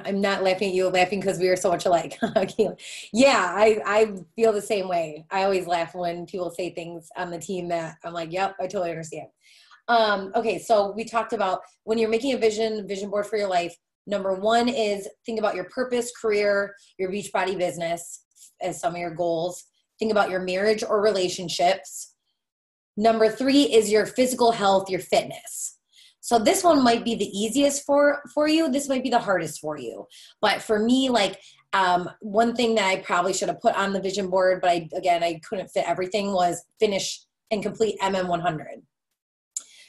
I'm not laughing at you, laughing because we are so much alike. Yeah, I feel the same way. I always laugh when people say things on the team that I'm like, yep, I totally understand. Okay, so we talked about when you're making a vision board for your life, number one is think about your purpose, career, your Beachbody business as some of your goals. Think about your marriage or relationships. Number three is your physical health, your fitness. So this one might be the easiest for you. This might be the hardest for you. But for me, like one thing that I probably should have put on the vision board, but I couldn't fit everything, was finish and complete MM100.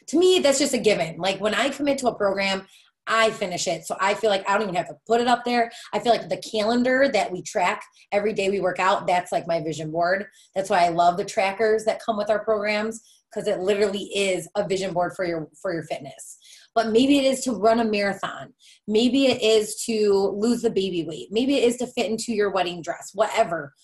To me, that's just a given. Like when I commit to a program, I finish it. So I feel like I don't even have to put it up there. I feel like the calendar that we track every day we work out, that's like my vision board. That's why I love the trackers that come with our programs, because it literally is a vision board for your fitness. But maybe it is to run a marathon. Maybe it is to lose the baby weight. Maybe it is to fit into your wedding dress. Whatever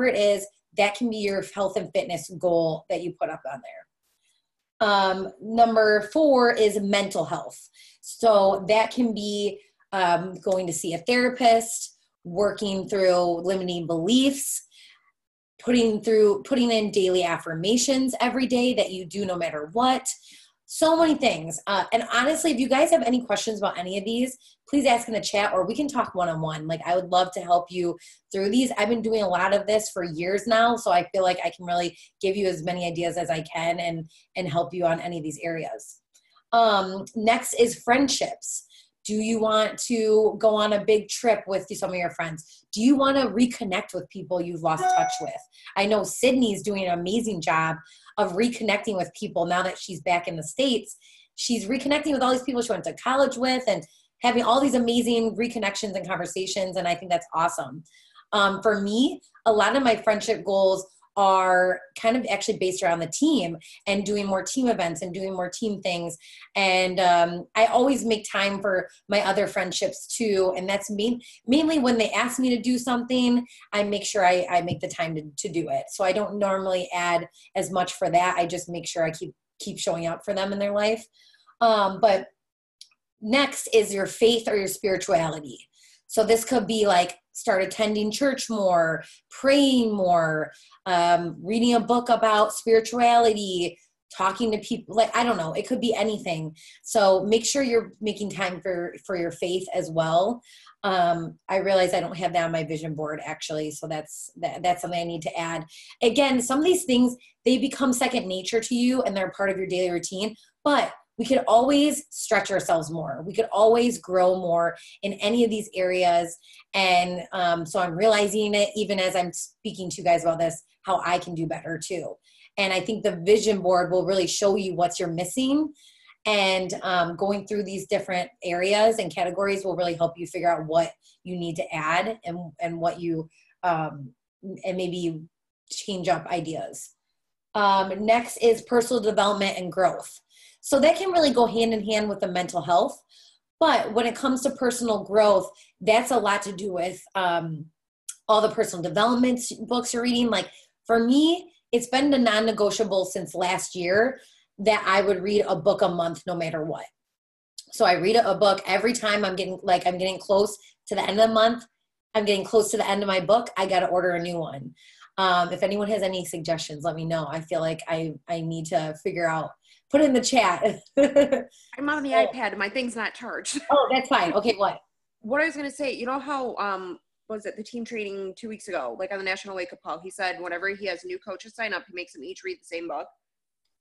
it is, that can be your health and fitness goal that you put up on there. Number four is mental health. So that can be going to see a therapist, working through limiting beliefs, putting in daily affirmations every day that you do no matter what. So many things. And honestly, if you guys have any questions about any of these, please ask in the chat, or we can talk one-on-one. Like, I would love to help you through these. I've been doing a lot of this for years now, so I feel like I can really give you as many ideas as I can and help you on any of these areas. Next is friendships. Do you want to go on a big trip with some of your friends? Do you want to reconnect with people you've lost touch with? I know Sydney's doing an amazing job of reconnecting with people now that she's back in the States. She's reconnecting with all these people she went to college with and having all these amazing reconnections and conversations, and I think that's awesome. For me, a lot of my friendship goals are kind of actually based around the team and doing more team events and doing more team things. And I always make time for my other friendships too. And that's mainly when they ask me to do something, I make sure I make the time to do it. So I don't normally add as much for that. I just make sure I keep showing up for them in their life. But next is your faith or your spirituality. So this could be like start attending church more, praying more, reading a book about spirituality, talking to people. Like, I don't know, it could be anything. So make sure you're making time for your faith as well. I realize I don't have that on my vision board actually. So that's something I need to add. Again, some of these things, they become second nature to you and they're part of your daily routine, but we could always stretch ourselves more. We could always grow more in any of these areas. And so I'm realizing it, even as I'm speaking to you guys about this, how I can do better too. And I think the vision board will really show you what you're missing. And going through these different areas and categories will really help you figure out what you need to add and what you, and maybe change up ideas. Next is personal development and growth. So that can really go hand in hand with the mental health. But when it comes to personal growth, that's a lot to do with all the personal development books you're reading. Like for me, it's been the non-negotiable since last year that I would read a book a month no matter what. So I read a book every time I'm getting close to the end of the month. I'm getting close to the end of my book. I got to order a new one. If anyone has any suggestions, let me know. I feel like I need to figure out. Put it in the chat. I'm on the iPad and my thing's not charged. Oh, that's fine. Okay, what? What I was going to say, you know how, was it the team training 2 weeks ago, like on the National Wake Up Call, he said whenever he has new coaches sign up, he makes them each read the same book.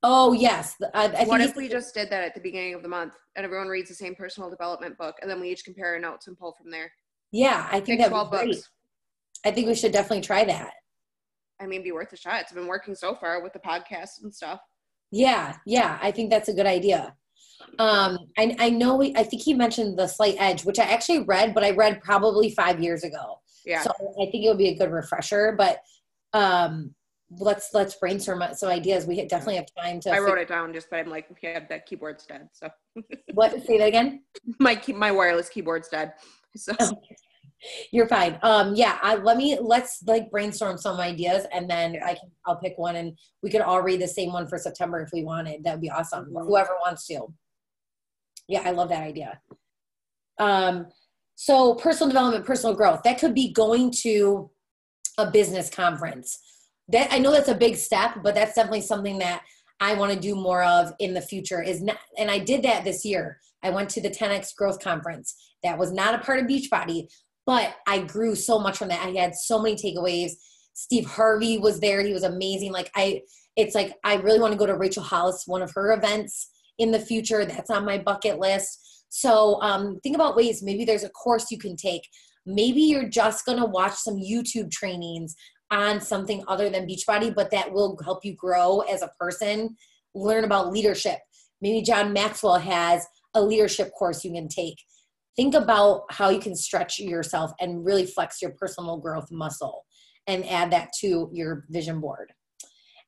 Oh, yes. What if we just did that at the beginning of the month and everyone reads the same personal development book and then we each compare our notes and pull from there? Yeah, I think that'd be great. Books. I think we should definitely try that. I mean, be worth a shot. It's been working so far with the podcast and stuff. Yeah, I think that's a good idea. I know, I think he mentioned The Slight Edge, which I actually read, but I read probably 5 years ago. Yeah. So I think it would be a good refresher, but let's brainstorm some ideas. We definitely have time to. I wrote it down but I'm like, yeah, that keyboard's dead. So. What? Say that again? My wireless keyboard's dead. So. You're fine. Let's like brainstorm some ideas and then I'll pick one and we could all read the same one for September if we wanted. That would be awesome. Mm-hmm. Whoever wants to. Yeah, I love that idea. So personal development, personal growth, that could be going to a business conference. That, I know that's a big step, but that's definitely something that I want to do more of in the future is not, and I did that this year. I went to the 10X growth conference. That was not a part of Beachbody, but I grew so much from that. I had so many takeaways. Steve Harvey was there. He was amazing. It's like, I really want to go to Rachel Hollis, one of her events in the future. That's on my bucket list. So think about ways, maybe there's a course you can take. Maybe you're just going to watch some YouTube trainings on something other than Beachbody, but that will help you grow as a person, learn about leadership. Maybe John Maxwell has a leadership course you can take. Think about how you can stretch yourself and really flex your personal growth muscle and add that to your vision board.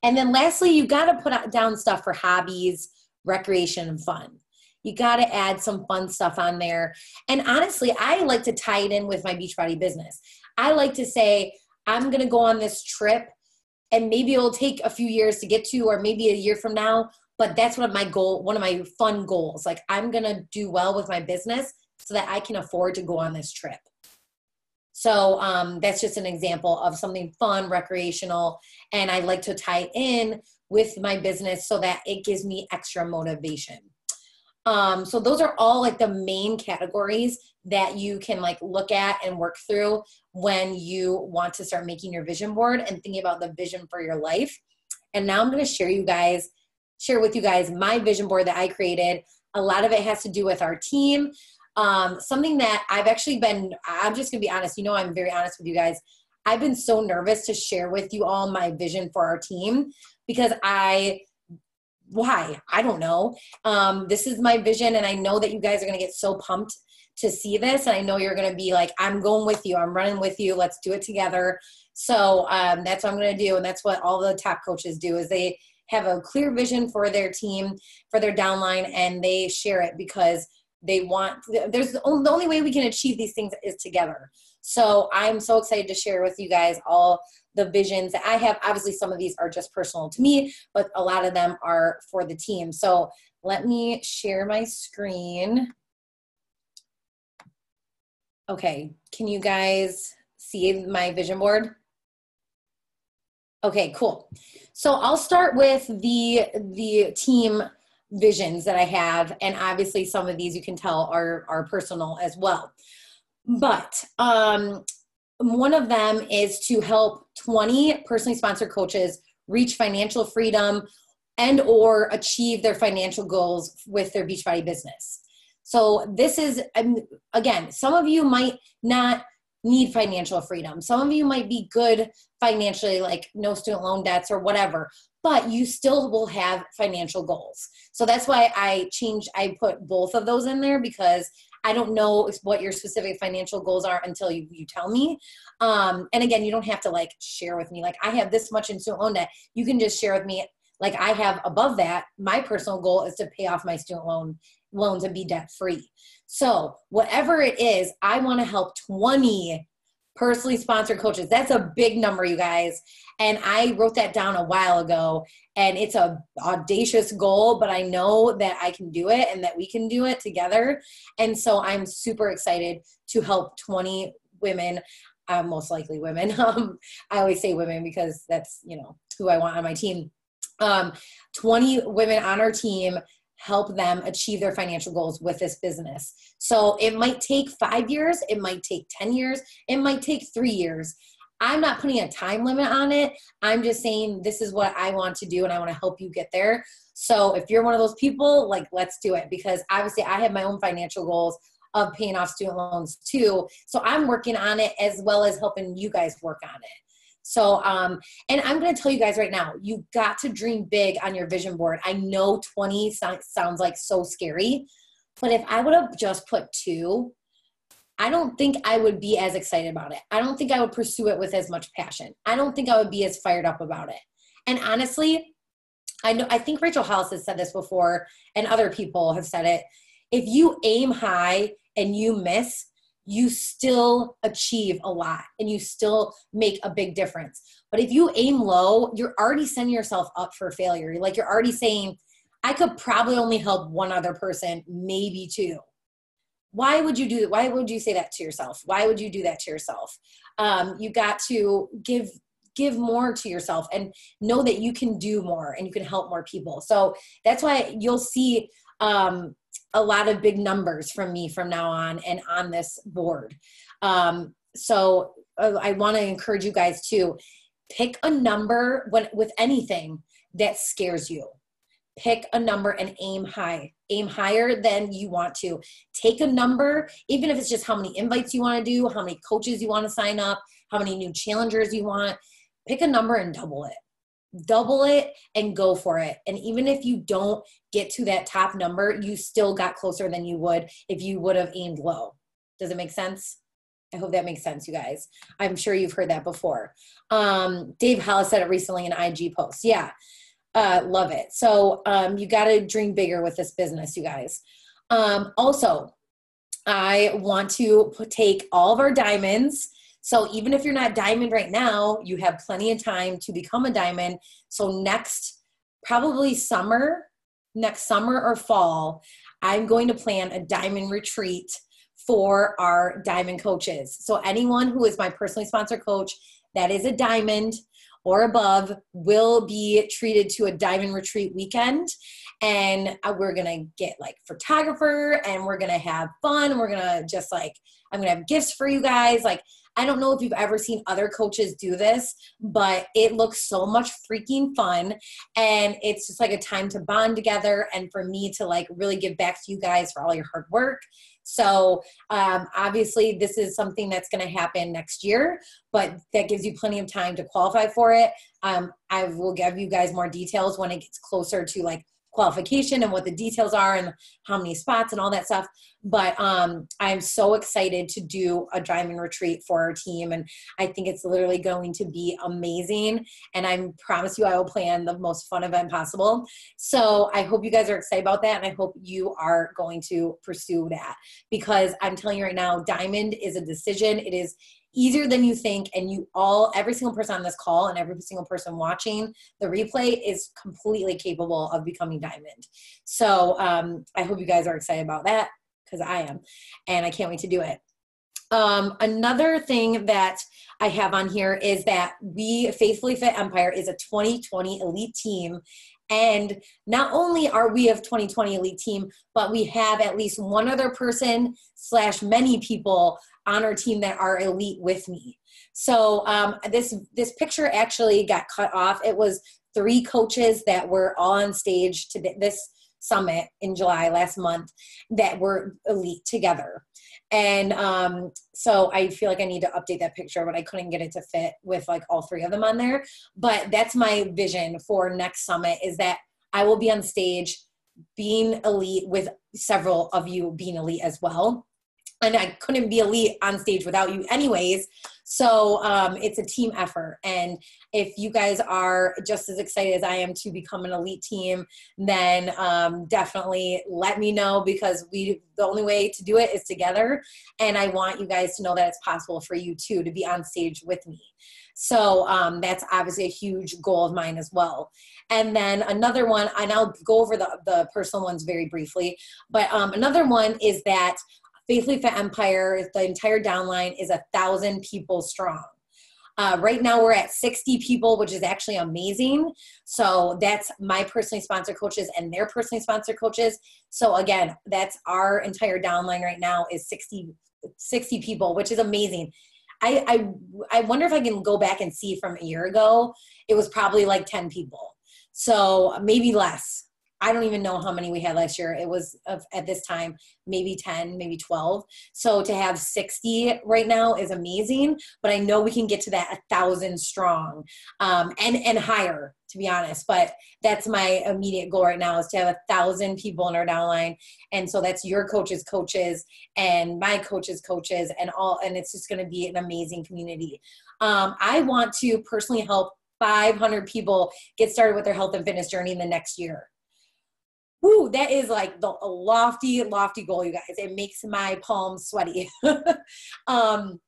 And then lastly, you got to put down stuff for hobbies, recreation, and fun. You got to add some fun stuff on there. And honestly, I like to tie it in with my Beachbody business. I like to say, I'm going to go on this trip and maybe it'll take a few years to get to, or maybe a year from now, but that's one of my fun goals. Like, I'm going to do well with my business so that I can afford to go on this trip. So that's just an example of something fun, recreational, and I like to tie it in with my business so that it gives me extra motivation. So those are all like the main categories that you can like look at and work through when you want to start making your vision board and thinking about the vision for your life. And now I'm going to share with you guys my vision board that I created. A lot of it has to do with our team. Something that I'm just going to be honest, I'm very honest with you guys. I've been so nervous to share with you all my vision for our team because why? I don't know. This is my vision, and I know that you guys are going to get so pumped to see this, and I know you're going to be like, I'm going with you. I'm running with you. Let's do it together. So that's what I'm going to do, and that's what all the top coaches do is they have a clear vision for their team, for their downline, and they share it because the only way we can achieve these things is together. So I'm so excited to share with you guys all the visions that I have. Obviously, some of these are just personal to me, but a lot of them are for the team. So let me share my screen. Okay, can you guys see my vision board? Okay, cool. So I'll start with the team visions that I have, and obviously some of these you can tell are personal as well. But one of them is to help 20 personally sponsored coaches reach financial freedom and or achieve their financial goals with their Beachbody business. So this is, again, some of you might not need financial freedom. Some of you might be good financially, like no student loan debts or whatever, but you still will have financial goals. So that's why I put both of those in there because I don't know what your specific financial goals are until you tell me. And again, you don't have to like share with me, like I have this much in student loan debt. You can just share with me, like I have above that, my personal goal is to pay off my student loans and be debt free. So whatever it is, I want to help 20 personally sponsored coaches. That's a big number, you guys. And I wrote that down a while ago, and it's a audacious goal, but I know that I can do it and that we can do it together. And so I'm super excited to help 20 women, most likely women. I always say women because that's, who I want on my team. 20 women on our team, help them achieve their financial goals with this business. So it might take 5 years. It might take 10 years. It might take 3 years. I'm not putting a time limit on it. I'm just saying this is what I want to do and I want to help you get there. So if you're one of those people, like, let's do it, because obviously I have my own financial goals of paying off student loans too. So I'm working on it as well as helping you guys work on it. So, and I'm going to tell you guys right now, you got to dream big on your vision board. I know 20 sounds like so scary, but if I would have just put 2, I don't think I would be as excited about it. I don't think I would pursue it with as much passion. I don't think I would be as fired up about it. And honestly, I think Rachel Hollis has said this before, and other people have said it. If you aim high and you miss, you still achieve a lot and you still make a big difference. But if you aim low, you're already setting yourself up for failure. Like, you're already saying, I could probably only help one other person, maybe 2. why would you do that? Why would you say that to yourself? Why would you do that to yourself? You got to give more to yourself and know that you can do more and you can help more people. So that's why you'll see a lot of big numbers from me from now on and on this board. So I want to encourage you guys to pick a number with anything that scares you. Pick a number and aim high. Aim higher than you want to. Take a number, even if it's just how many invites you want to do, how many coaches you want to sign up, how many new challengers you want. Pick a number and double it. Double it and go for it. And even if you don't get to that top number, you still got closer than you would if you would have aimed low. Does it make sense? I hope that makes sense, you guys. I'm sure you've heard that before. Dave Hollis said it recently in an IG post. Yeah. Love it. So you got to dream bigger with this business, you guys. Also, I want to take all of our diamonds. So even if you're not diamond right now, you have plenty of time to become a diamond. So next summer or fall, I'm going to plan a diamond retreat for our diamond coaches. So anyone who is my personally sponsored coach that is a diamond or above will be treated to a diamond retreat weekend. And we're going to get like photographer and we're going to have fun. We're going to just like, I'm going to have gifts for you guys. Like, I don't know if you've ever seen other coaches do this, but it looks so much freaking fun. And it's just like a time to bond together and for me to like really give back to you guys for all your hard work. So obviously this is something that's going to happen next year, but that gives you plenty of time to qualify for it. I will give you guys more details when it gets closer to like qualification and what the details are and how many spots and all that stuff. But I'm so excited to do a diamond retreat for our team. And I think it's literally going to be amazing. And I promise you I will plan the most fun event possible. So I hope you guys are excited about that. And I hope you are going to pursue that because I'm telling you right now, diamond is a decision. It is easier than you think. And every single person on this call and every single person watching the replay is completely capable of becoming diamond. So I hope you guys are excited about that because I am, and I can't wait to do it. Another thing that I have on here is that Faithfully Fit Empire is a 2020 elite team. And not only are we a 2020 elite team, but we have at least one other person / many people on our team that are elite with me. So this picture actually got cut off. It was 3 coaches that were all on stage to this summit in July last month that were elite together. And so I feel like I need to update that picture, but I couldn't get it to fit with like all 3 of them on there. But that's my vision for next summit is that I will be on stage being elite with several of you being elite as well. And I couldn't be elite on stage without you anyways. So it's a team effort. And if you guys are just as excited as I am to become an elite team, then definitely let me know because the only way to do it is together. And I want you guys to know that it's possible for you too to be on stage with me. So that's obviously a huge goal of mine as well. And then another one, and I'll go over the personal ones very briefly, but another one is that Faithfully Fit Empire, the entire downline is 1,000 people strong. Right now we're at 60 people, which is actually amazing. So that's my personally sponsored coaches and their personally sponsored coaches. So again, that's our entire downline right now is 60 people, which is amazing. I wonder if I can go back and see from a year ago, it was probably like 10 people. So maybe less. I don't even know how many we had last year. It was at this time, maybe 10, maybe 12. So to have 60 right now is amazing, but I know we can get to that 1,000 strong and higher, to be honest. But that's my immediate goal right now is to have 1,000 people in our downline. And so that's your coaches' coaches and my coaches' coaches and it's just going to be an amazing community. I want to personally help 500 people get started with their health and fitness journey in the next year. Woo, that is like a lofty, lofty goal, you guys. It makes my palms sweaty. I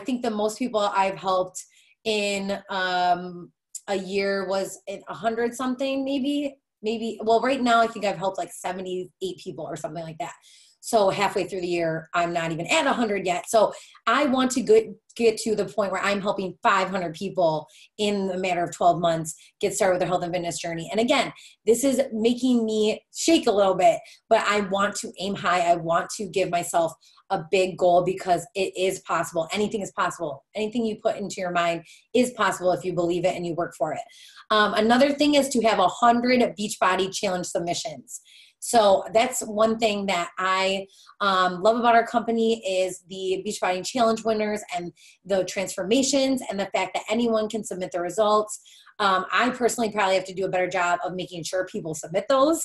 think the most people I've helped in a year was 100 something, maybe. Well, right now I think I've helped like 78 people or something like that. So halfway through the year, I'm not even at 100 yet. So I want to get to the point where I'm helping 500 people in a matter of 12 months get started with their health and fitness journey. And again, this is making me shake a little bit, but I want to aim high. I want to give myself a big goal because it is possible. Anything is possible. Anything you put into your mind is possible if you believe it and you work for it. Another thing is to have 100 Beachbody Challenge submissions. So that's one thing that I love about our company is the Beachbody Challenge winners and the transformations and the fact that anyone can submit the results. I personally probably have to do a better job of making sure people submit those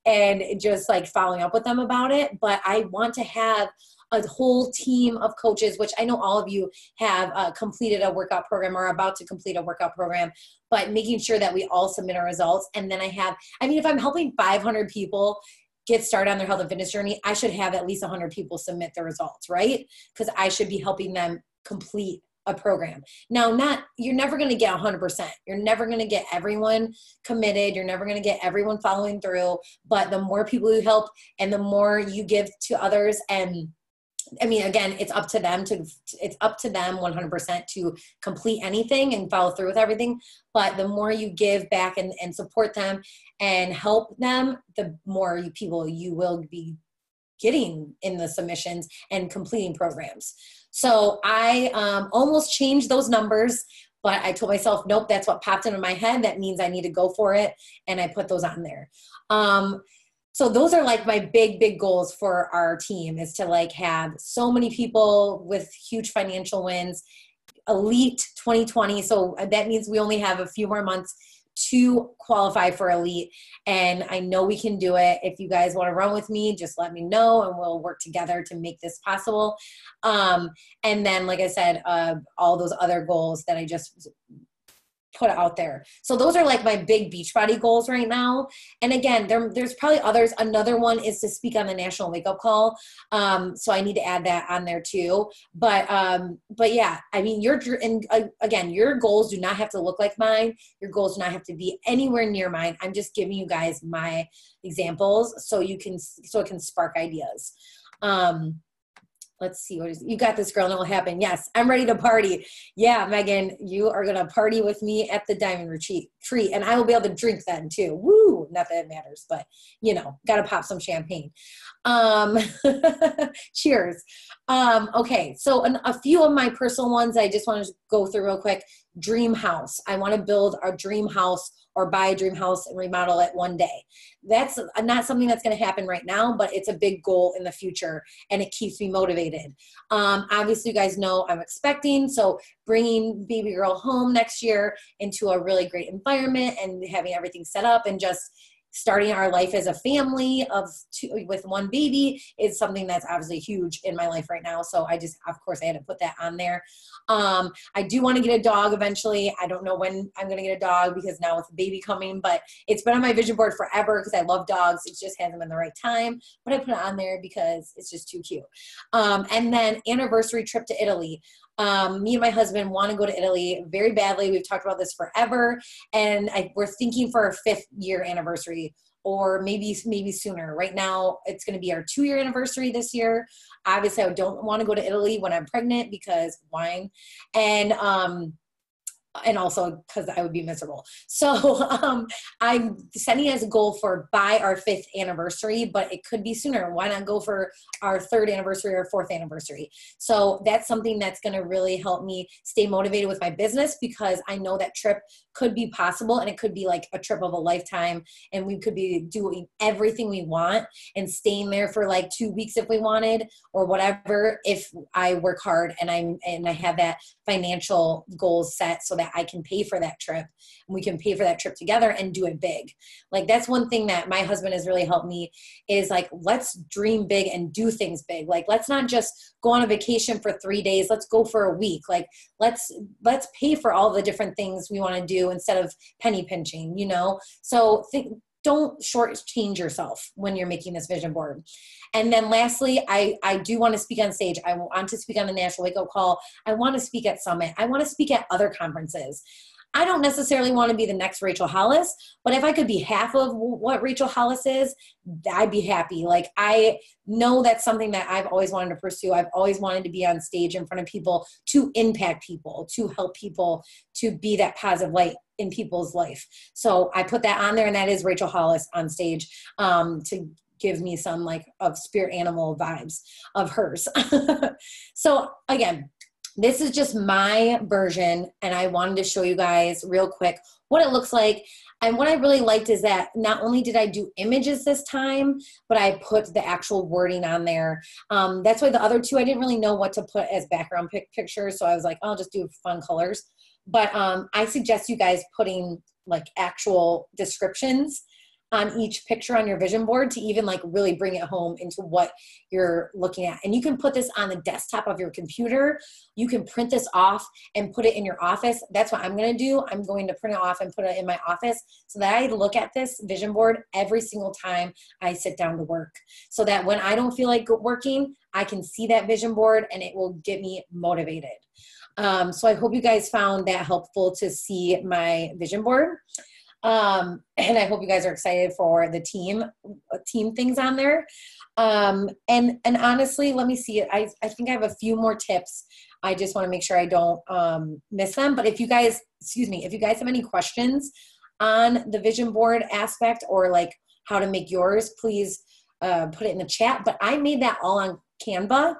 and just like following up with them about it. But I want to have a whole team of coaches, which I know all of you have completed a workout program or are about to complete a workout program, but making sure that we all submit our results. And then if I'm helping 500 people get started on their health and fitness journey, I should have at least 100 people submit the results, right? Because I should be helping them complete a program. Now, you're never going to get 100%. You're never going to get everyone committed. You're never going to get everyone following through. But the more people you help and the more you give to others, and I mean, again, it's up to them 100% to complete anything and follow through with everything. But the more you give back and support them and help them, the more people you will be getting in the submissions and completing programs. So I almost changed those numbers, but I told myself, nope, that's what popped into my head. That means I need to go for it. And I put those on there. So those are like my big goals for our team, is to like have so many people with huge financial wins, elite 2020. So that means we only have a few more months to qualify for elite. And I know we can do it. If you guys want to run with me, just let me know and we'll work together to make this possible. And then, like I said, all those other goals that I just put out there. So those are like my big Beachbody goals right now. And again, there's probably others. Another one is to speak on the National Wake Up Call. So I need to add that on there too. But yeah, I mean, again, your goals do not have to look like mine. Your goals do not have to be anywhere near mine. I'm just giving you guys my examples so it can spark ideas. Let's see, you got this, girl, and it will happen. Yes, I'm ready to party. Yeah, Megan, you are going to party with me at the Diamond Retreat, and I will be able to drink then too. Woo, not that it matters, but got to pop some champagne. Cheers. Okay, so a few of my personal ones I just want to go through real quick. Dream house. I want to build our dream house or buy a dream house and remodel it one day. That's not something that's going to happen right now, but it's a big goal in the future and it keeps me motivated. Obviously, you guys know I'm expecting, so bringing baby girl home next year into a really great environment and having everything set up and just starting our life as a family of two with one baby is something that's obviously huge in my life right now. So of course I had to put that on there. I do want to get a dog eventually. I don't know when I'm going to get a dog because now with the baby coming, but it's been on my vision board forever because I love dogs. It just hasn't been the right time, but I put it on there because it's just too cute. And then anniversary trip to Italy. Me and my husband want to go to Italy very badly. We've talked about this forever. And we're thinking for our 5th year anniversary or maybe sooner. Right now, it's going to be our 2-year anniversary this year. Obviously, I don't want to go to Italy when I'm pregnant because wine. And also because I would be miserable. So I'm setting it as a goal by our 5th anniversary, but it could be sooner. Why not go for our 3rd anniversary or 4th anniversary? So that's something that's going to really help me stay motivated with my business because I know that trip could be possible and it could be like a trip of a lifetime and we could be doing everything we want and staying there for like 2 weeks if we wanted or whatever if I work hard and I have that financial goals set so that I can pay for that trip and we can pay for that trip together and do it big. Like that's one thing that my husband has really helped me is like, let's dream big and do things big. Like, let's not just go on a vacation for 3 days. Let's go for a week. Like, let's pay for all the different things we want to do instead of penny pinching, So don't shortchange yourself when you're making this vision board. And then lastly, I do want to speak on stage. I want to speak on the National Wake Up Call. I want to speak at Summit. I want to speak at other conferences. I don't necessarily want to be the next Rachel Hollis, but if I could be half of what Rachel Hollis is, I'd be happy. Like, I know that's something that I've always wanted to pursue. I've always wanted to be on stage in front of people, to impact people, to help people, to be that positive light in people's life. So I put that on there, and that is Rachel Hollis on stage, to give me some like of spirit animal vibes of hers. So again, this is just my version, and I wanted to show you guys real quick what it looks like. And what I really liked is that not only did I do images this time, but I put the actual wording on there. That's why the other two, I didn't really know what to put as background pictures. So I was like, I'll just do fun colors. But I suggest you guys putting like actual descriptions on each picture on your vision board to even like really bring it home into what you're looking at. And you can put this on the desktop of your computer. You can print this off and put it in your office. That's what I'm going to do. I'm going to print it off and put it in my office so that I look at this vision board every single time I sit down to work, so that when I don't feel like working, I can see that vision board and it will get me motivated. So I hope you guys found that helpful to see my vision board. And I hope you guys are excited for the team things on there. And honestly, let me see. I think I have a few more tips. I just want to make sure I don't miss them. But if you guys have any questions on the vision board aspect, or like how to make yours, please put it in the chat. But I made that all on Canva.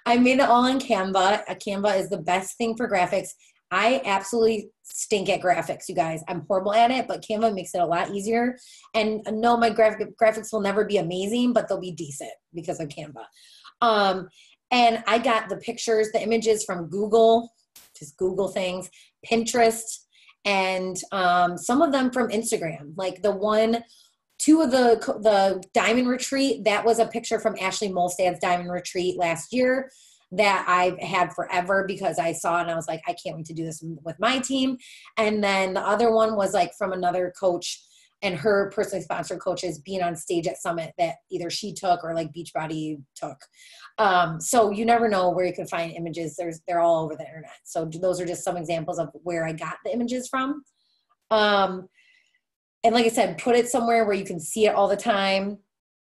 I made it all on Canva. Canva is the best thing for graphics. I absolutely stink at graphics, you guys. I'm horrible at it, but Canva makes it a lot easier. And no, my graphics will never be amazing, but they'll be decent because of Canva. And I got the pictures, the images from Google, just Google things, Pinterest, and some of them from Instagram. Like two of the Diamond Retreat, that was a picture from Ashley Molstad's Diamond Retreat last year that I've had forever, because I saw it and I was like, I can't wait to do this with my team. And then the other one was like from another coach and her personally sponsored coaches being on stage at Summit that either she took or like Beachbody took. So you never know where you can find images. They're all over the internet. So those are just some examples of where I got the images from. And like I said, put it somewhere where you can see it all the time.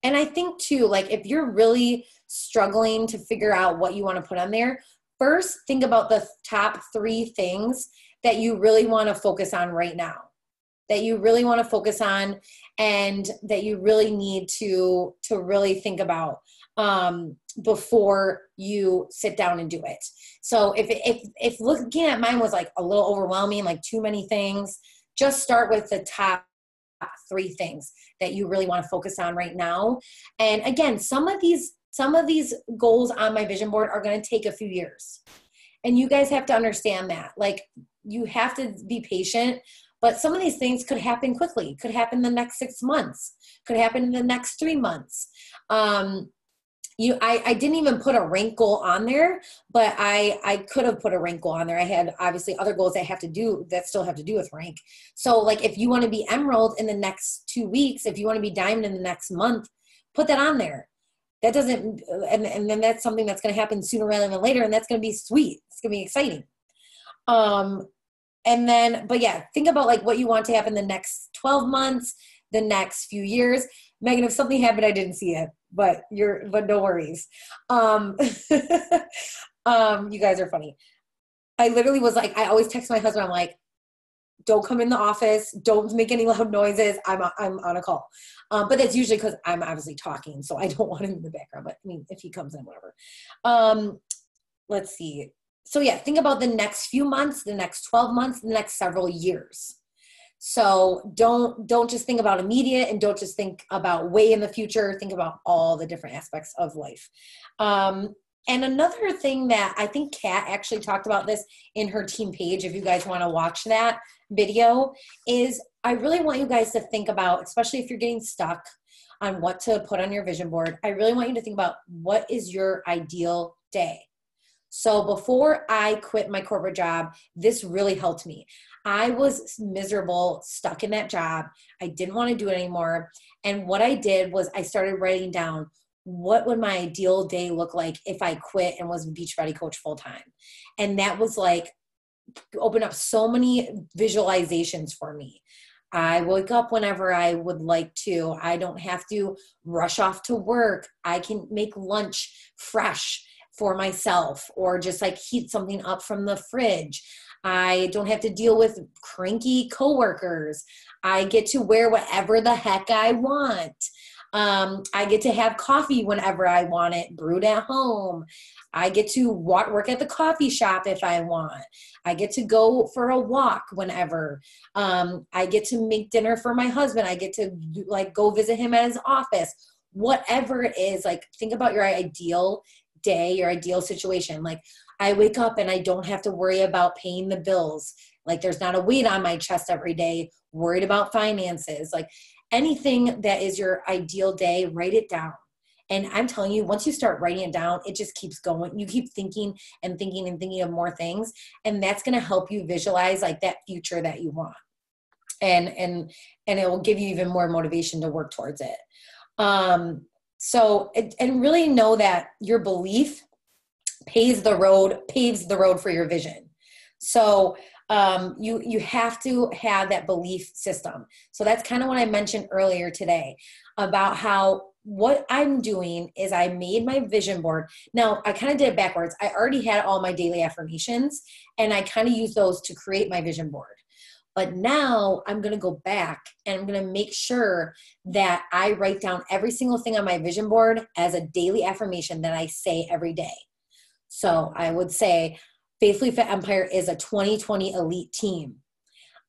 And I think too, like if you're really struggling to figure out what you want to put on there, first think about the top 3 things that you really want to focus on right now, that you really want to focus on, and that you really need to really think about before you sit down and do it. So if looking at mine was like a little overwhelming, like too many things, just start with the top 3 things that you really want to focus on right now. And again, some of these goals on my vision board are going to take a few years. And you guys have to understand that. Like, you have to be patient, but some of these things could happen quickly, could happen in the next 6 months, could happen in the next 3 months. I didn't even put a rank goal on there, but I could have put a rank goal on there. I had obviously other goals that still have to do with rank. So like if you want to be emerald in the next 2 weeks, if you want to be diamond in the next month, put that on there. That doesn't, and then that's something that's going to happen sooner rather than later. And that's going to be sweet. It's going to be exciting. And then, but yeah, think about like what you want to happen the next 12 months, the next few years. Megan, if something happened, I didn't see it, but no worries. You guys are funny. I literally was like, I always text my husband. I'm like, don't come in the office. Don't make any loud noises. I'm on a call. But that's usually because I'm obviously talking, so I don't want him in the background. But I mean, if he comes in, whatever. Let's see. So yeah, think about the next few months, the next 12 months, the next several years. So don't just think about immediate, and don't just think about way in the future. Think about all the different aspects of life. And another thing that I think Kat actually talked about this in her team page, if you guys want to watch that video, is I really want you guys to think about, especially if you're getting stuck on what to put on your vision board, I really want you to think about what is your ideal day. So before I quit my corporate job, this really helped me. I was miserable, stuck in that job. I didn't want to do it anymore. And what I did was I started writing down, what would my ideal day look like if I quit and was a Beachbody coach full time? And that was like opened up so many visualizations for me. I wake up whenever I would like to. I don't have to rush off to work. I can make lunch fresh for myself or just like heat something up from the fridge. I don't have to deal with cranky coworkers. I get to wear whatever the heck I want. I get to have coffee whenever I want it, brewed at home. I get to work at the coffee shop if I want. I get to go for a walk whenever. I get to make dinner for my husband. I get to like go visit him at his office. Whatever it is, like think about your ideal day, your ideal situation. Like I wake up and I don't have to worry about paying the bills. Like there's not a weight on my chest every day, worried about finances. Like anything that is your ideal day, write it down. And I'm telling you, once you start writing it down, it just keeps going. You keep thinking and thinking and thinking of more things. And that's going to help you visualize like that future that you want. And it will give you even more motivation to work towards it. And really know that your belief paves the road for your vision. So you have to have that belief system. So that's kind of what I mentioned earlier today about how what I'm doing is I made my vision board. Now I kind of did it backwards. I already had all my daily affirmations and I kind of used those to create my vision board. But now I'm going to go back and I'm going to make sure that I write down every single thing on my vision board as a daily affirmation that I say every day. So I would say Faithfully Fit Empire is a 2020 elite team.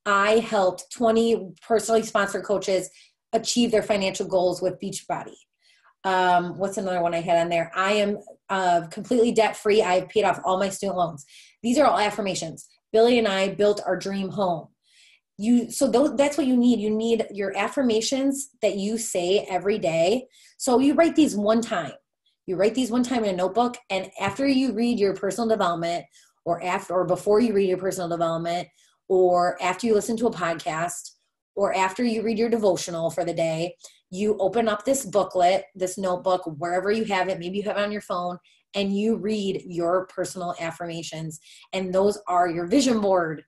I helped 20 personally sponsored coaches achieve their financial goals with Beachbody. What's another one I had on there? I am completely debt-free. I've paid off all my student loans. These are all affirmations. Billy and I built our dream home. That's what you need. You need your affirmations that you say every day. So you write these one time. You write these one time in a notebook, and after you read your personal development, or before you read your personal development, or after you listen to a podcast, or after you read your devotional for the day, you open up this booklet, this notebook, wherever you have it, maybe you have it on your phone, and you read your personal affirmations. And those are your vision board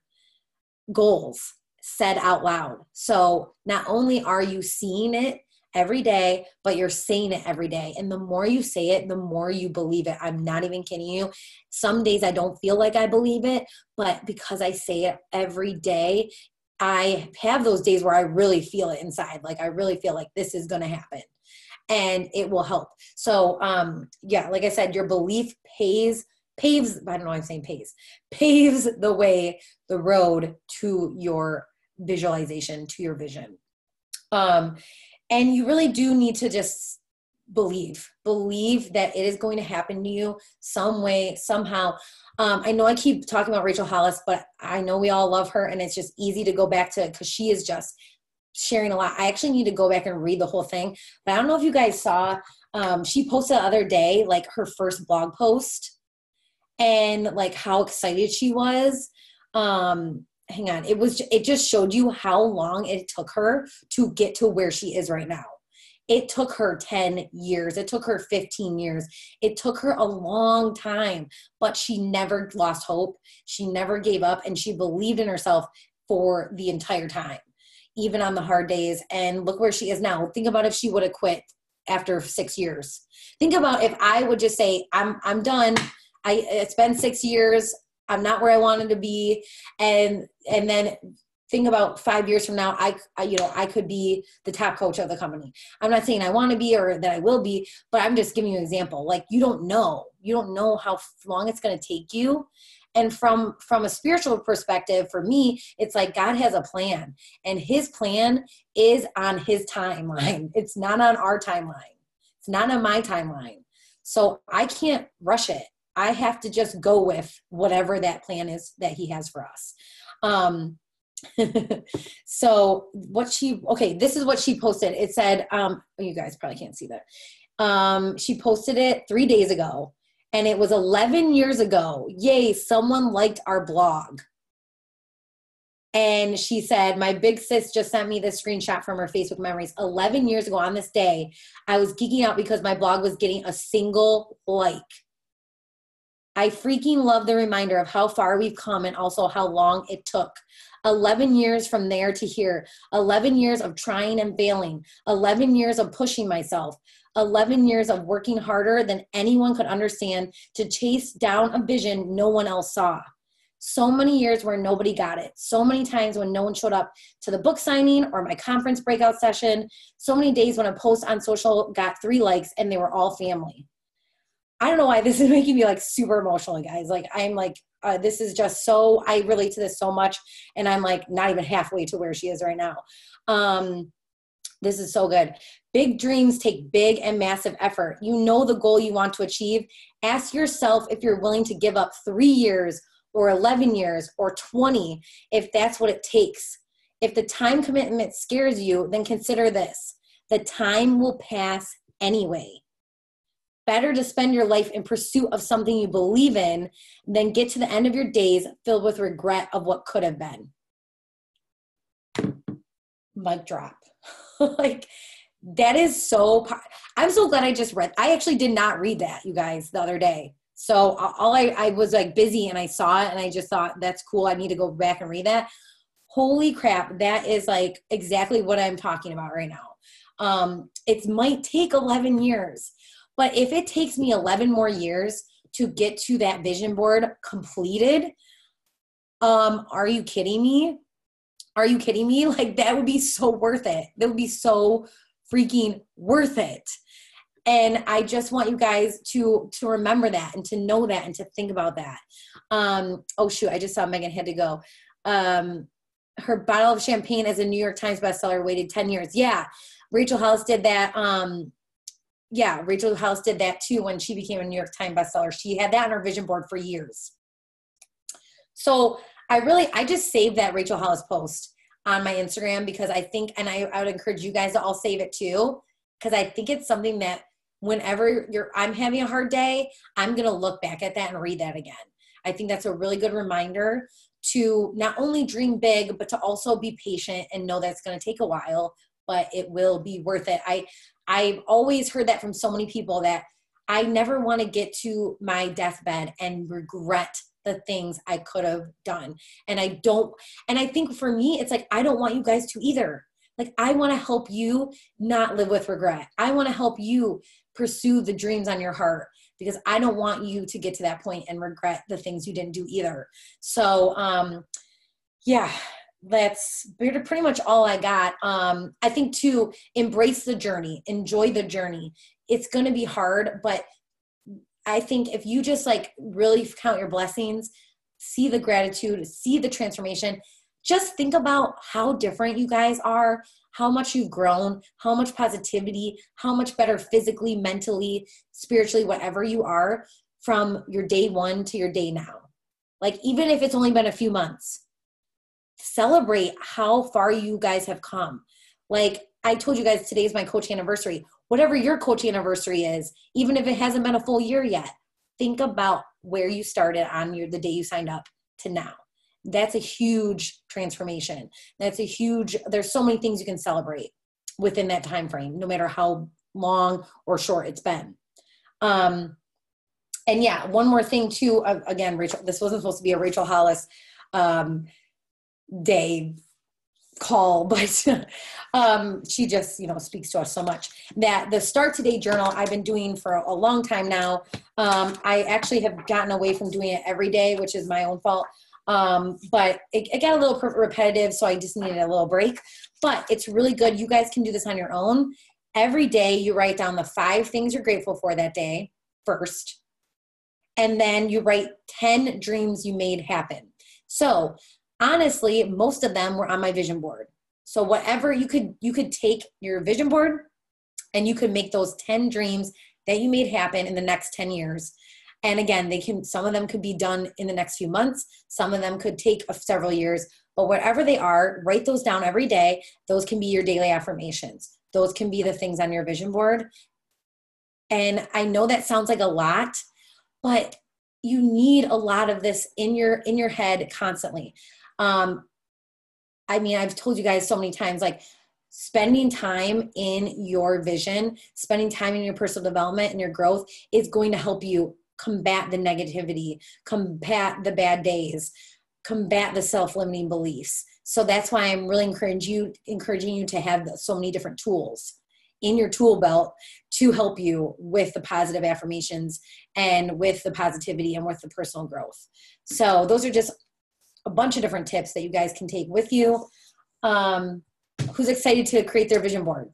goals said out loud. So not only are you seeing it every day, but you're saying it every day. And the more you say it, the more you believe it. I'm not even kidding you. Some days I don't feel like I believe it, but because I say it every day, I have those days where I really feel it inside. Like I really feel like this is going to happen and it will help. So like I said, your belief paves, I don't know why I'm saying paves the road to your visualization, to your vision. And you really do need to just believe that it is going to happen to you some way, somehow. I know I keep talking about Rachel Hollis, but I know we all love her, and it's just easy to go back to because she is just sharing a lot. I actually need to go back and read the whole thing, but I don't know if you guys saw, she posted the other day, like her first blog post and like how excited she was. Hang on. It just showed you how long it took her to get to where she is right now. It took her 10 years. It took her 15 years. It took her a long time, but she never lost hope. She never gave up, and she believed in herself for the entire time, even on the hard days. And look where she is now. Think about if she would have quit after 6 years. Think about if I would just say, I'm done. It's been 6 years. I'm not where I wanted to be. And then think about 5 years from now, I could be the top coach of the company. I'm not saying I want to be or that I will be, but I'm just giving you an example. Like you don't know how long it's going to take you. And from a spiritual perspective, for me, it's like God has a plan, and his plan is on his timeline. It's not on our timeline. It's not on my timeline. So I can't rush it. I have to just go with whatever that plan is that he has for us. So this is what she posted. It said, you guys probably can't see that. She posted it 3 days ago, and it was 11 years ago. Yay, someone liked our blog. And she said, my big sis just sent me this screenshot from her Facebook memories. 11 years ago on this day, I was geeking out because my blog was getting a single like. I freaking love the reminder of how far we've come and also how long it took. 11 years from there to here, 11 years of trying and failing, 11 years of pushing myself, 11 years of working harder than anyone could understand to chase down a vision no one else saw. So many years where nobody got it. So many times when no one showed up to the book signing or my conference breakout session. So many days when a post on social got 3 likes and they were all family. I don't know why this is making me like super emotional, guys. Like I'm like, this is just so, I relate to this so much. And I'm like not even halfway to where she is right now. This is so good. Big dreams take big and massive effort. You know the goal you want to achieve. Ask yourself if you're willing to give up 3 years or 11 years or 20, if that's what it takes. If the time commitment scares you, then consider this. The time will pass anyway. Better to spend your life in pursuit of something you believe in than get to the end of your days filled with regret of what could have been. Mic drop. Like, that is so, I'm so glad I just read. I actually did not read that, you guys, the other day. So I was like busy and I saw it and I just thought that's cool. I need to go back and read that. Holy crap. That is like exactly what I'm talking about right now. It might take 11 years. But if it takes me 11 more years to get to that vision board completed, are you kidding me? Are you kidding me? Like that would be so worth it. That would be so freaking worth it. And I just want you guys to remember that and to know that and to think about that. Oh shoot, I just saw Megan had to go. Her bottle of champagne as a New York Times bestseller waited 10 years. Yeah, Rachel Hollis did that. Yeah, Rachel Hollis did that too when she became a New York Times bestseller. She had that on her vision board for years. So I just saved that Rachel Hollis post on my Instagram because I think, and I would encourage you guys to all save it too, because I think it's something that whenever I'm having a hard day, I'm going to look back at that and read that again. I think that's a really good reminder to not only dream big, but to also be patient and know that it's going to take a while, but it will be worth it. I've always heard that from so many people that I never want to get to my deathbed and regret the things I could have done. And I think for me, it's like, I don't want you guys to either. Like, I want to help you not live with regret. I want to help you pursue the dreams on your heart because I don't want you to get to that point and regret the things you didn't do either. So, yeah. That's pretty much all I got. I think to embrace the journey, enjoy the journey. It's going to be hard, but I think if you just like really count your blessings, see the gratitude, see the transformation, just think about how different you guys are, how much you've grown, how much positivity, how much better physically, mentally, spiritually, whatever you are from your day one to your day now. Like, even if it's only been a few months, celebrate how far you guys have come. Like I told you guys, today's my coach anniversary. Whatever your coach anniversary is, even if it hasn't been a full year yet, think about where you started on the day you signed up to now. That's a huge transformation. There's so many things you can celebrate within that time frame, no matter how long or short it's been. And yeah, one more thing too, again, Rachel, this wasn't supposed to be a Rachel Hollis day call, but she just, speaks to us so much. That the Start Today journal I've been doing for a long time now. I actually have gotten away from doing it every day, which is my own fault. But it got a little repetitive, so I just needed a little break. But it's really good. You guys can do this on your own. Every day you write down the 5 things you're grateful for that day first. And then you write 10 dreams you made happen. So honestly, most of them were on my vision board. So whatever you could take your vision board and you could make those 10 dreams that you made happen in the next 10 years. And again, some of them could be done in the next few months. Some of them could take several years, but whatever they are, write those down every day. Those can be your daily affirmations. Those can be the things on your vision board. And I know that sounds like a lot, but you need a lot of this in your head constantly. I've told you guys so many times, like spending time in your vision, spending time in your personal development and your growth is going to help you combat the negativity, combat the bad days, combat the self-limiting beliefs. So that's why I'm really encouraging you to have so many different tools in your tool belt to help you with the positive affirmations and with the positivity and with the personal growth. So those are just a bunch of different tips that you guys can take with you. Who's excited to create their vision board?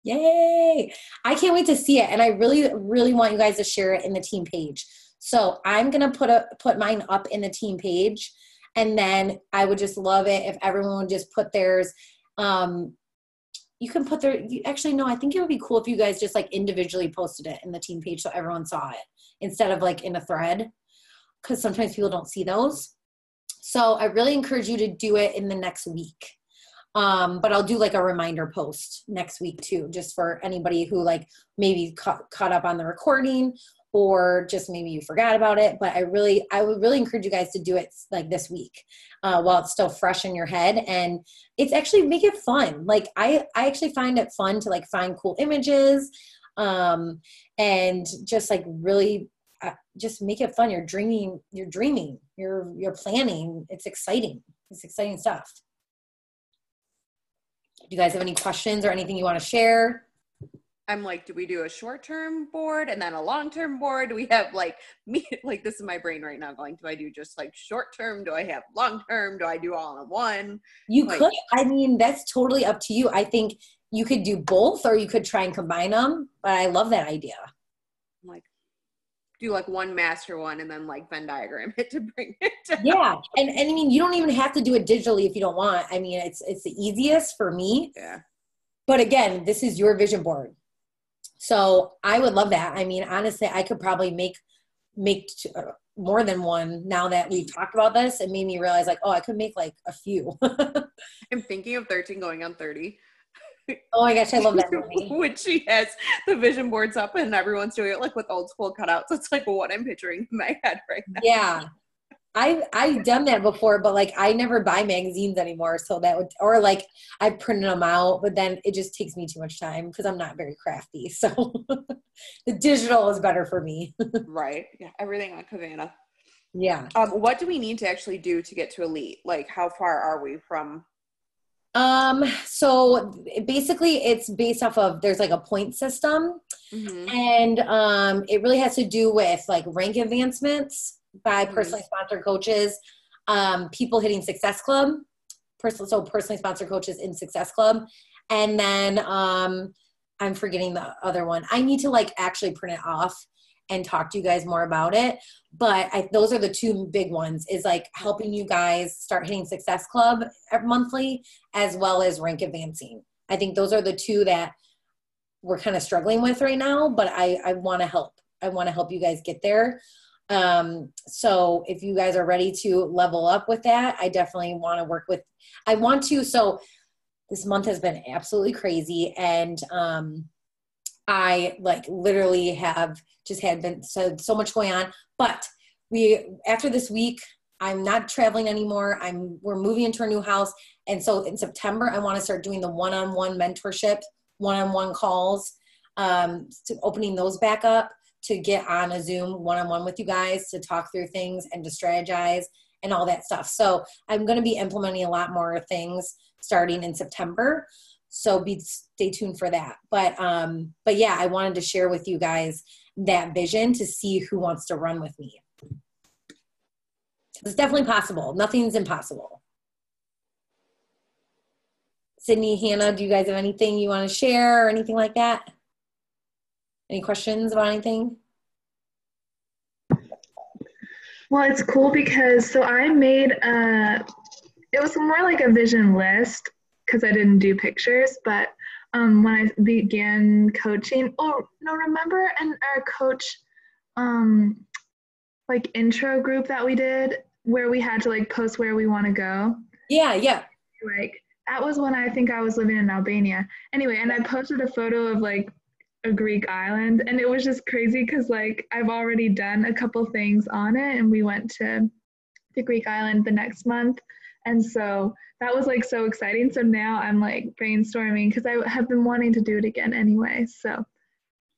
Yay! I can't wait to see it. And I really, really want you guys to share it in the team page. So I'm going to put mine up in the team page. And then I would just love it if everyone would just put theirs. You can put actually, no, I think it would be cool if you guys just like individually posted it in the team page so everyone saw it instead of like in a thread, because sometimes people don't see those. So I really encourage you to do it in the next week. But I'll do like a reminder post next week too, just for anybody who like maybe caught up on the recording or just maybe you forgot about it. But I would really encourage you guys to do it like this week while it's still fresh in your head. And it's actually make it fun. Like I actually find it fun to like find cool images and just like really just make it fun. You're dreaming, you're planning. It's exciting. It's exciting stuff. Do you guys have any questions or anything you want to share? I'm like, do we do a short-term board and then a long-term board? Do we have like me? Like this is my brain right now going, do I do just like short-term? Do I have long-term? Do I do all in one? You could. I mean, that's totally up to you. I think you could do both or you could try and combine them. But I love that idea. I'm like, do like one master one and then like Venn diagram it to bring it down. Yeah. And I mean, you don't even have to do it digitally if you don't want. I mean, it's the easiest for me. Yeah. But again, this is your vision board. So I would love that. I mean, honestly, I could probably make more than one now that we've talked about this. It made me realize like, oh, I could make like a few. I'm thinking of 13 going on 30. Oh my gosh, I love that movie. When she has the vision boards up and everyone's doing it like with old school cutouts. It's like what I'm picturing in my head right now. Yeah. I've done that before, but like I never buy magazines anymore. So that would, or like I printed them out, but then it just takes me too much time because I'm not very crafty. So the digital is better for me. Right. Yeah. Everything on Kavana. Yeah. What do we need to actually do to get to elite? Like how far are we from? So basically it's based off of, there's like a point system and, it really has to do with like rank advancements by personally sponsored coaches, people hitting Success Club, personally sponsored coaches in Success Club. And then, I'm forgetting the other one. I need to like actually print it off and talk to you guys more about it. But those are the two big ones, is like helping you guys start hitting Success Club monthly as well as rank advancing. I think those are the two that we're kind of struggling with right now, but I want to help. I want to help you guys get there. So if you guys are ready to level up with that, I definitely want to work with, so this month has been absolutely crazy. And, I like literally have just been so much going on, but after this week, I'm not traveling anymore. We're moving into our new house. And so in September, I want to start doing the one-on-one mentorship, one-on-one calls, to opening those back up to get on a Zoom one-on-one with you guys to talk through things and to strategize and all that stuff. So I'm going to be implementing a lot more things starting in September. So stay tuned for that. But yeah, I wanted to share with you guys that vision to see who wants to run with me. It's definitely possible. Nothing's impossible. Sydney, Hannah, do you guys have anything you want to share or anything like that? Any questions about anything? Well, it's cool because, so I made it was more like a vision list because I didn't do pictures, but when I began coaching, remember in our coach like intro group that we did where we had to like post where we want to go? Yeah. Like that was when I think I was living in Albania. Anyway, and I posted a photo of like a Greek island, and it was just crazy because like I've already done a couple things on it, and we went to the Greek island the next month. And so that was like so exciting. So now I'm like brainstorming because I have been wanting to do it again anyway. So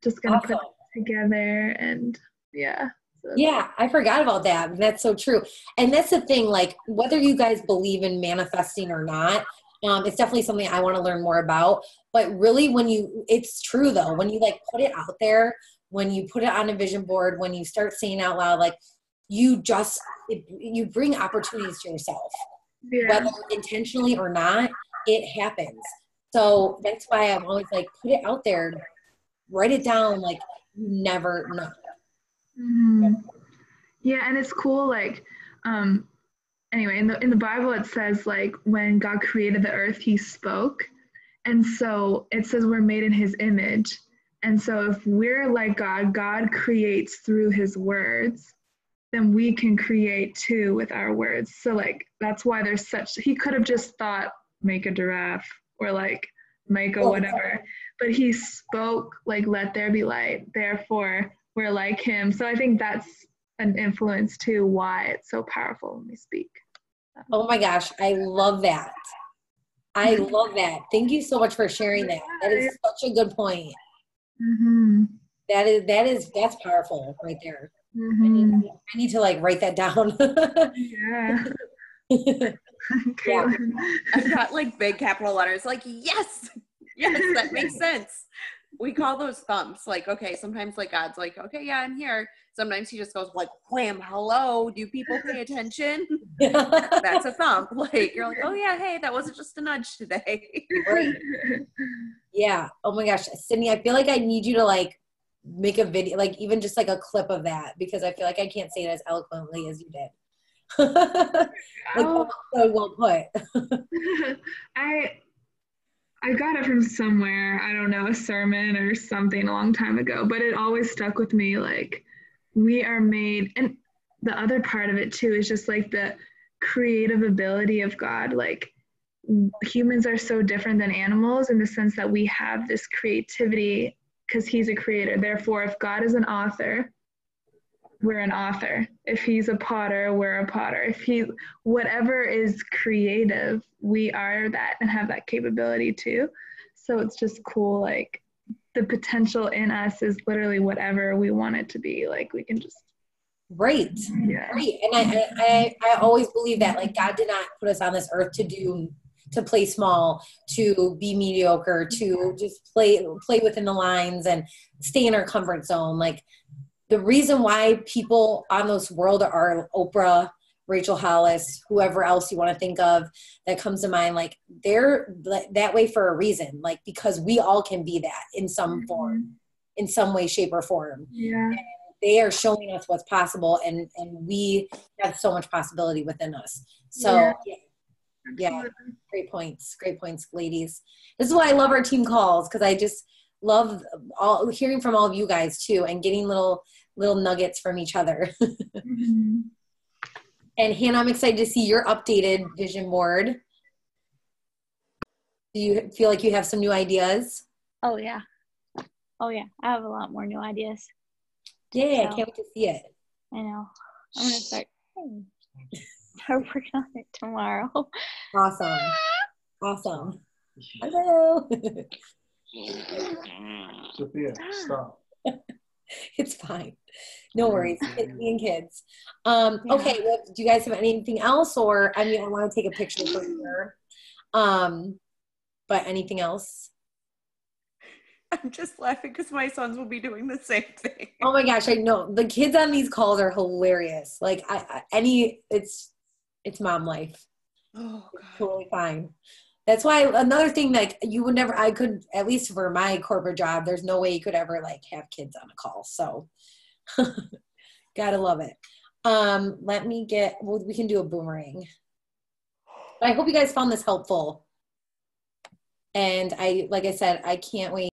just going to put it together, and yeah. So Yeah, I forgot about that. That's so true. And that's the thing, like whether you guys believe in manifesting or not, it's definitely something I want to learn more about. But really it's true though, when you like put it out there, when you put it on a vision board, when you start saying out loud, like you bring opportunities to yourself, yeah. whether intentionally or not, it happens. So that's why I'm always like, put it out there, write it down, like you never know. hmm Yeah, and it's cool. Like, anyway, in the Bible, it says like when God created the earth, He spoke, and so it says we're made in His image. And so if we're like God, God creates through His words, then we can create too with our words. So like that's why there's such. He could have just thought make a giraffe or like make a whatever, but He spoke like let there be light. Therefore, we're like Him. So I think that's an influence too why it's so powerful when we speak. Oh my gosh, I love that. I love that. Thank you so much for sharing that. That is such a good point. Mm-hmm. That's powerful right there. Mm-hmm. I need to like write that down. Yeah. Yeah. I've got like big capital letters, like, yes, that makes sense. We call those thumps. Like, okay, sometimes like God's like, okay, yeah, I'm here. Sometimes He just goes like, wham, hello, do people pay attention? That's a thump. Like, you're like, oh yeah, hey, that wasn't just a nudge today. Right. Yeah. Oh my gosh, Sydney, I feel like I need you to like make a video, like even just like a clip of that, because I feel like I can't say it as eloquently as you did. Like, so well put. I got it from somewhere, I don't know, a sermon or something a long time ago, but it always stuck with me. Like, we are made, and the other part of it too is just like the creative ability of God. Like, humans are so different than animals in the sense that we have this creativity because He's a creator. Therefore, if God is an author, we're an author. If He's a potter, we're a potter. If He, whatever is creative, we are that and have that capability too. So it's just cool. Like the potential in us is literally whatever we want it to be. Like we can just. Right. Yeah. Right. And I always believe that like God did not put us on this earth to play small, to be mediocre, to just play within the lines and stay in our comfort zone. Like the reason why people on this world are Oprah, Rachel Hollis, whoever else you want to think of that comes to mind, like they're that way for a reason, like because we all can be that in some form, in some way, shape, or form. Yeah. And they are showing us what's possible, and we have so much possibility within us. So yeah, great points, ladies. This is why I love our team calls, because I just love hearing from all of you guys too, and getting little nuggets from each other. Mm-hmm. And Hannah, I'm excited to see your updated vision board. Do you feel like you have some new ideas? Oh yeah, I have a lot more new ideas. Yeah, I can't wait to see it. I know. I'm gonna start working on it tomorrow. Awesome. Hello. Sophia, stop. It's fine. No worries. Kids being kids. Okay, well, do you guys have anything else? Or, I mean, I want to take a picture for sure. But anything else? I'm just laughing because my sons will be doing the same thing. Oh my gosh, I know. The kids on these calls are hilarious. Like, it's mom life. Oh, God. It's totally fine. That's why another thing, like I could, at least for my corporate job, there's no way you could ever like have kids on a call. So gotta love it. We can do a boomerang. But I hope you guys found this helpful. And like I said, I can't wait.